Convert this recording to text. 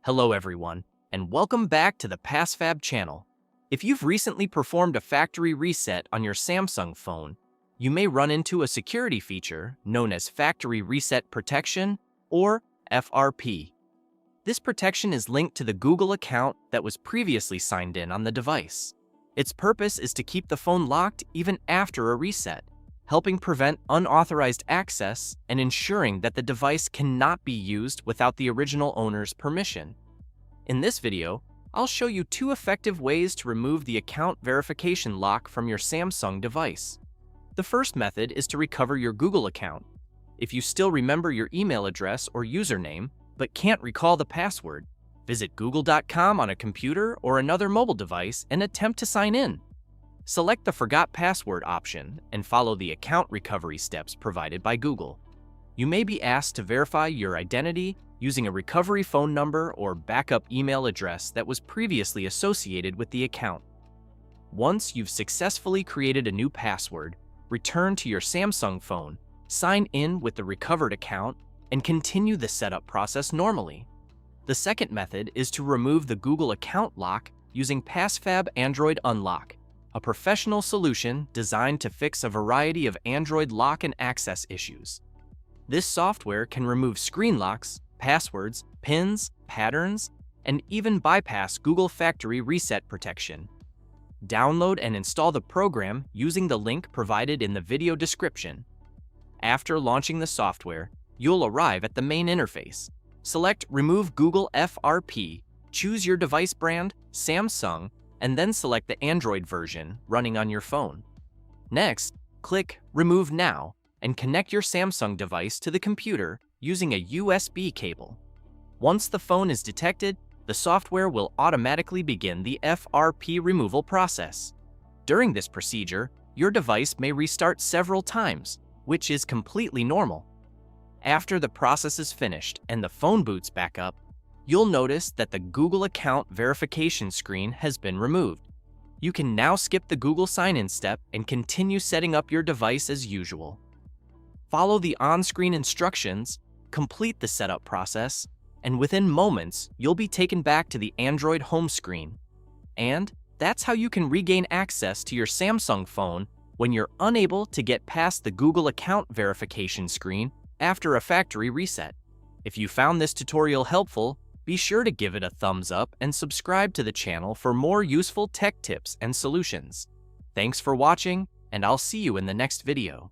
Hello everyone, and welcome back to the PassFab channel. If you've recently performed a factory reset on your Samsung phone, you may run into a security feature known as Factory Reset Protection, or FRP. This protection is linked to the Google account that was previously signed in on the device. Its purpose is to keep the phone locked even after a reset, helping prevent unauthorized access and ensuring that the device cannot be used without the original owner's permission. In this video, I'll show you two effective ways to remove the account verification lock from your Samsung device. The first method is to recover your Google account. If you still remember your email address or username, but can't recall the password, visit google.com on a computer or another mobile device and attempt to sign in. Select the Forgot Password option and follow the account recovery steps provided by Google. You may be asked to verify your identity using a recovery phone number or backup email address that was previously associated with the account. Once you've successfully created a new password, return to your Samsung phone, sign in with the recovered account, and continue the setup process normally. The second method is to remove the Google account lock using PassFab Android Unlock, a professional solution designed to fix a variety of Android lock and access issues. This software can remove screen locks, passwords, pins, patterns, and even bypass Google Factory Reset Protection. Download and install the program using the link provided in the video description. After launching the software, you'll arrive at the main interface. Select Remove Google FRP, choose your device brand, Samsung, and then select the Android version running on your phone. Next, click Remove Now and connect your Samsung device to the computer using a USB cable. Once the phone is detected, the software will automatically begin the FRP removal process. During this procedure, your device may restart several times, which is completely normal. After the process is finished and the phone boots back up, you'll notice that the Google account verification screen has been removed. You can now skip the Google sign-in step and continue setting up your device as usual. Follow the on-screen instructions, complete the setup process, and within moments, you'll be taken back to the Android home screen. And that's how you can regain access to your Samsung phone when you're unable to get past the Google account verification screen after a factory reset. If you found this tutorial helpful, be sure to give it a thumbs up and subscribe to the channel for more useful tech tips and solutions. Thanks for watching, and I'll see you in the next video.